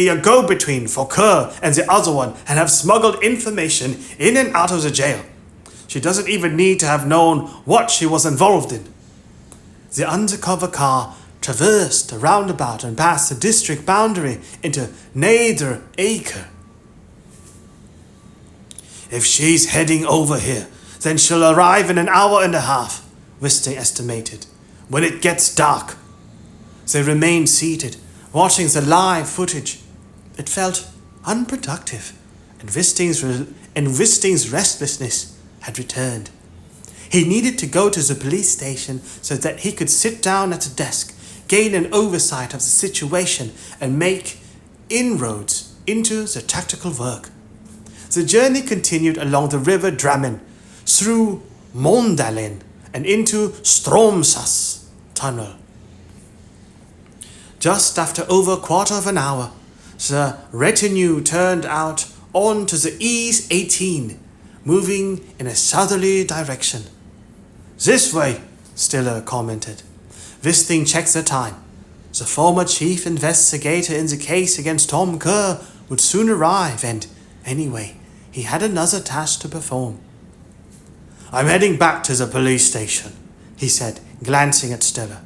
a go-between for Kerr and the other one and have smuggled information in and out of the jail. She doesn't even need to have known what she was involved in. The undercover car traversed a roundabout and passed the district boundary into Nether Acre. If she's heading over here, then she'll arrive in an hour and a half, Wisting estimated, when it gets dark. They remained seated, watching the live footage. It felt unproductive, and Wisting's restlessness had returned. He needed to go to the police station so that he could sit down at a desk, gain an oversight of the situation, and make inroads into the tactical work. The journey continued along the river Drammen, through Mondalen, and into Stromsas tunnel. Just after over a quarter of an hour, the retinue turned out onto the East 18, moving in a southerly direction. This way, Stiller commented. Wisting checked the time. The former chief investigator in the case against Tom Kerr would soon arrive, and, anyway, he had another task to perform. I'm heading back to the police station, he said, glancing at Stiller.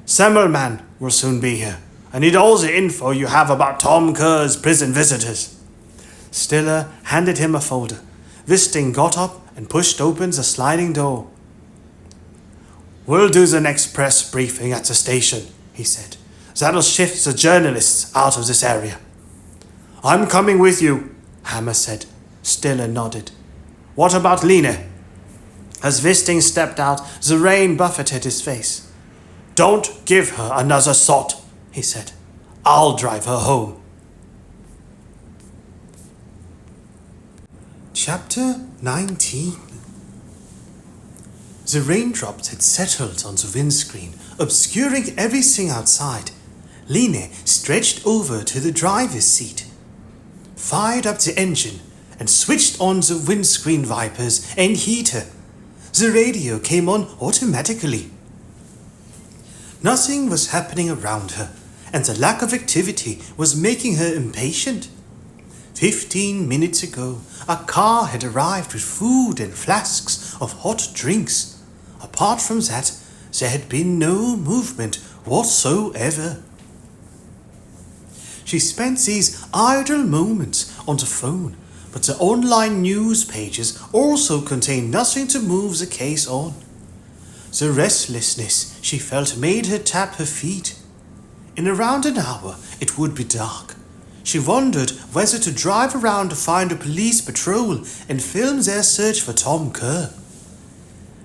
Semmelman will soon be here. I need all the info you have about Tom Kerr's prison visitors. Stiller handed him a folder. Wisting got up and pushed open the sliding door. We'll do the next press briefing at the station, he said. That'll shift the journalists out of this area. I'm coming with you, Hammer said. Stiller nodded. What about Line? As Wisting stepped out, the rain buffeted his face. Don't give her another thought, he said. I'll drive her home. Chapter 19. The raindrops had settled on the windscreen, obscuring everything outside. Line stretched over to the driver's seat, fired up the engine, and switched on the windscreen wipers and heater. The radio came on automatically. Nothing was happening around her, and the lack of activity was making her impatient. 15 minutes ago, a car had arrived with food and flasks of hot drinks. Apart from that, there had been no movement whatsoever. She spent these idle moments on the phone, but the online news pages also contained nothing to move the case on. The restlessness she felt made her tap her feet. In around an hour, it would be dark. She wondered whether to drive around to find a police patrol and film their search for Tom Kerr.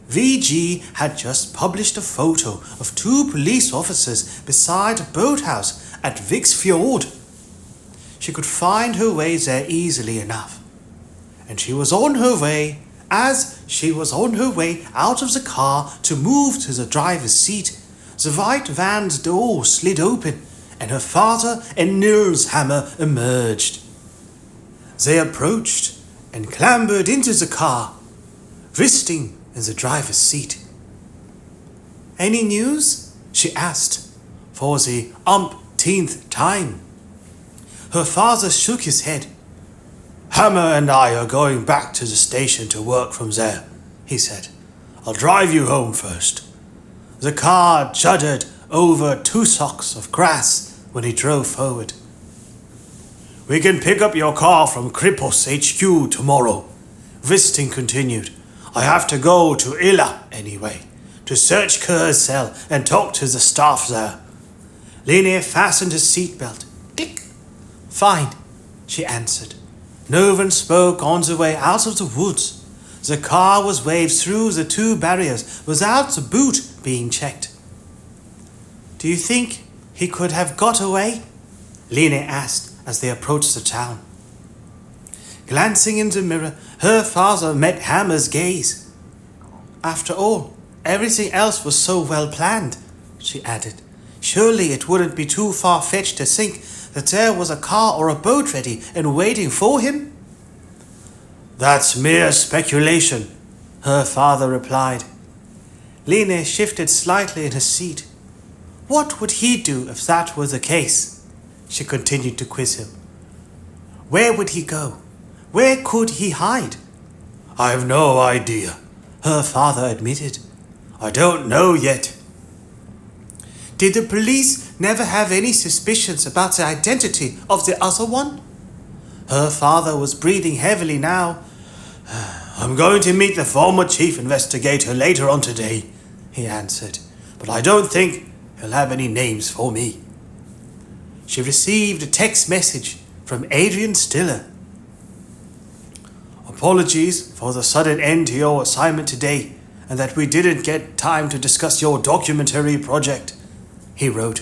VG had just published a photo of 2 police officers beside a boathouse at Viksfjord. She could find her way there easily enough. And she was on her way out of the car to move to the driver's seat. The white van's door slid open, and her father and Nils Hammer emerged. They approached and clambered into the car, Wisting in the driver's seat. Any news? She asked, for the umpteenth time. Her father shook his head. Hammer and I are going back to the station to work from there, he said. I'll drive you home first. The car juddered over 2 socks of grass when he drove forward. We can pick up your car from Krippos HQ tomorrow, Wisting continued. I have to go to Illa anyway, to search Kerr's cell and talk to the staff there. Line fastened his seatbelt. Tick. Fine, she answered. No one spoke on the way out of the woods. The car was waved through the 2 barriers without the boot being checked. Do you think he could have got away? Line asked as they approached the town. Glancing in the mirror, her father met Hammer's gaze. After all, everything else was so well planned, she added. Surely it wouldn't be too far-fetched to think that there was a car or a boat ready and waiting for him? That's mere speculation, her father replied. Line shifted slightly in her seat. What would he do if that were the case? She continued to quiz him. Where would he go? Where could he hide? I've no idea, her father admitted. I don't know yet. Did the police never have any suspicions about the identity of the other one? Her father was breathing heavily now. I'm going to meet the former chief investigator later on today, he answered, but I don't think he'll have any names for me. She received a text message from Adrian Stiller. Apologies for the sudden end to your assignment today and that we didn't get time to discuss your documentary project, he wrote.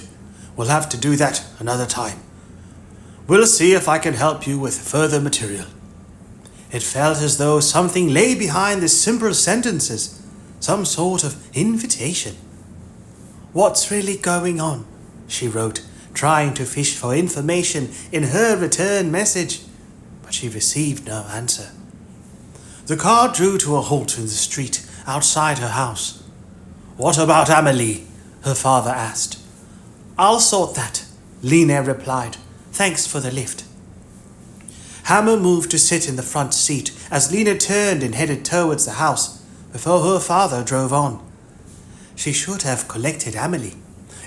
We'll have to do that another time. We'll see if I can help you with further material. It felt as though something lay behind the simple sentences, some sort of invitation. What's really going on? She wrote, trying to fish for information in her return message, but she received no answer. The car drew to a halt in the street outside her house. What about Amelie? Her father asked. I'll sort that, Line replied. Thanks for the lift. Hammer moved to sit in the front seat as Lena turned and headed towards the house before her father drove on. She should have collected Amelie.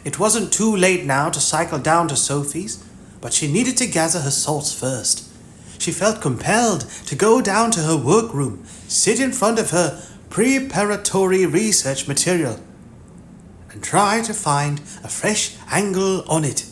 It wasn't too late now to cycle down to Sophie's, but she needed to gather her thoughts first. She felt compelled to go down to her workroom, sit in front of her preparatory research material, and try to find a fresh angle on it.